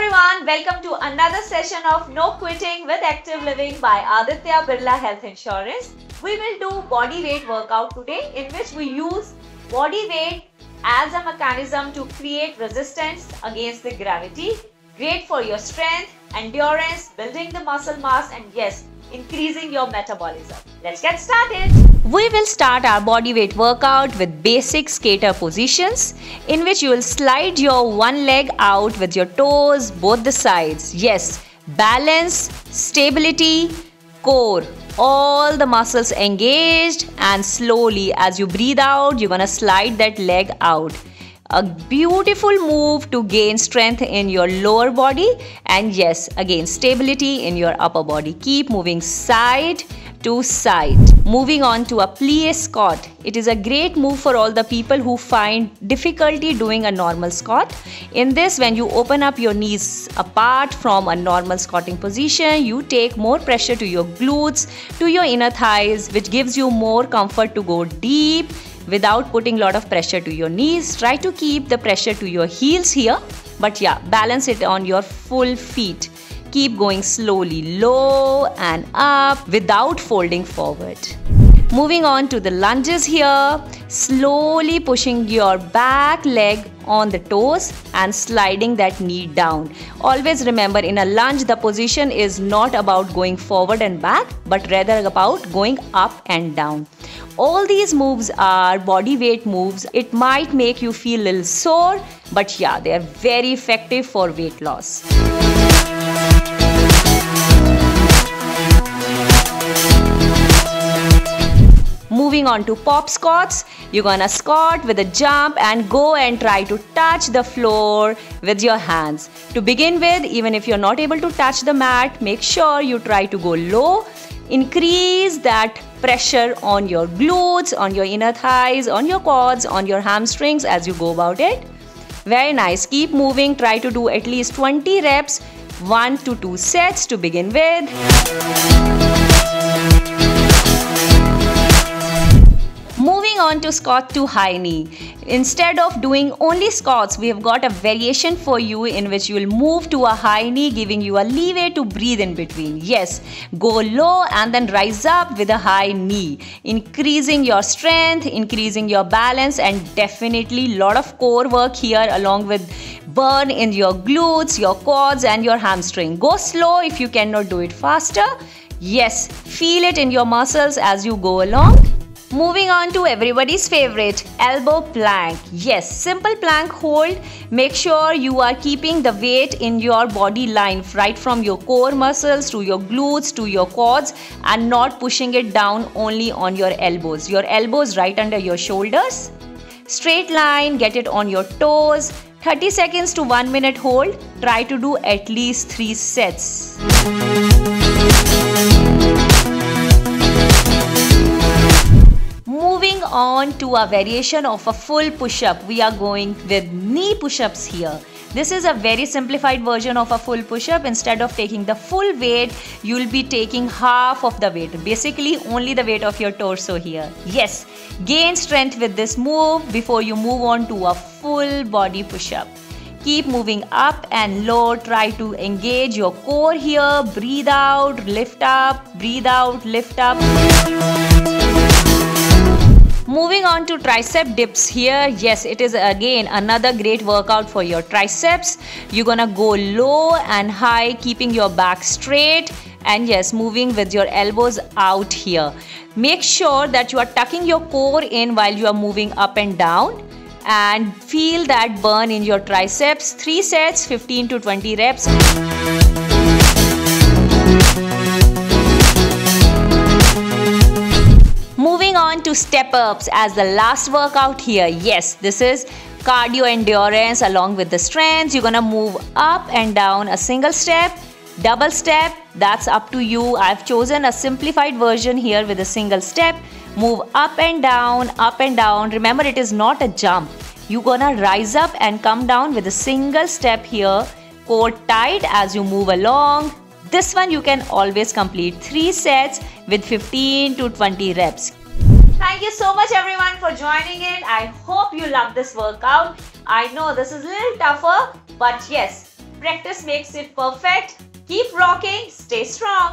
everyone, welcome to another session of No Quitting with Active Living by Aditya Birla Health Insurance. We will do body weight workout today, in which we use body weight as a mechanism to create resistance against the gravity. Great for your strength, endurance, building the muscle mass, and yes, increasing your metabolism. Let's get started. We will start our body weight workout with basic skater positions, in which you will slide your one leg out with your toes, both the sides. Yes, balance, stability, core, all the muscles engaged, and slowly as you breathe out, you're gonna slide that leg out. A beautiful move to gain strength in your lower body, and yes, again stability in your upper body. Keep moving side to side. Moving on to a plie squat. It is a great move for all the people who find difficulty doing a normal squat. In this, when you open up your knees apart from a normal squatting position, you take more pressure to your glutes, to your inner thighs, which gives you more comfort to go deep without putting a lot of pressure to your knees. Try to keep the pressure to your heels here, but yeah, balance it on your full feet. Keep going slowly, low and up without folding forward. Moving on to the lunges here, slowly pushing your back leg on the toes and sliding that knee down. Always remember, in a lunge, the position is not about going forward and back, but rather about going up and down. All these moves are body weight moves. It might make you feel a little sore, but yeah, they are very effective for weight loss. Moving on to pop squats, you're gonna squat with a jump and go and try to touch the floor with your hands. To begin with, even if you're not able to touch the mat, make sure you try to go low. Increase that pressure on your glutes, on your inner thighs, on your quads, on your hamstrings as you go about it. Very nice. Keep moving. Try to do at least 20 reps, 1 to 2 sets to begin with. Moving on to squat to high knee. Instead of doing only squats, we have got a variation for you in which you will move to a high knee, giving you a leeway to breathe in between. Yes, go low and then rise up with a high knee, increasing your strength, increasing your balance, and definitely lot of core work here, along with burn in your glutes, your quads and your hamstring. Go slow if you cannot do it faster. Yes, feel it in your muscles as you go along. Moving on to everybody's favorite, elbow plank. Yes, simple plank hold. Make sure you are keeping the weight in your body line, right from your core muscles to your glutes to your quads, and not pushing it down only on your elbows. Your elbows right under your shoulders. Straight line, get it on your toes. 30 seconds to 1 minute hold. Try to do at least 3 sets. Moving on to a variation of a full push-up. We are going with knee push-ups here. This is a very simplified version of a full push-up. Instead of taking the full weight, you will be taking half of the weight. Basically, only the weight of your torso here. Yes, gain strength with this move before you move on to a full body push-up. Keep moving up and low. Try to engage your core here. Breathe out, lift up, breathe out, lift up. Moving on to tricep dips here. Yes, it is again another great workout for your triceps. You're gonna go low and high, keeping your back straight, and yes, moving with your elbows out here. Make sure that you are tucking your core in while you are moving up and down, and feel that burn in your triceps. 3 sets, 15 to 20 reps. Moving on to step ups as the last workout here. Yes, this is cardio endurance along with the strength. You're gonna move up and down a single step, double step, that's up to you. I've chosen a simplified version here with a single step. Move up and down, up and down. Remember, it is not a jump. You're gonna rise up and come down with a single step here. Core tight as you move along. This one you can always complete 3 sets with 15 to 20 reps. Thank you so much everyone for joining in. I hope you love this workout. I know this is a little tougher, but yes, Practice makes it perfect. Keep rocking, stay strong.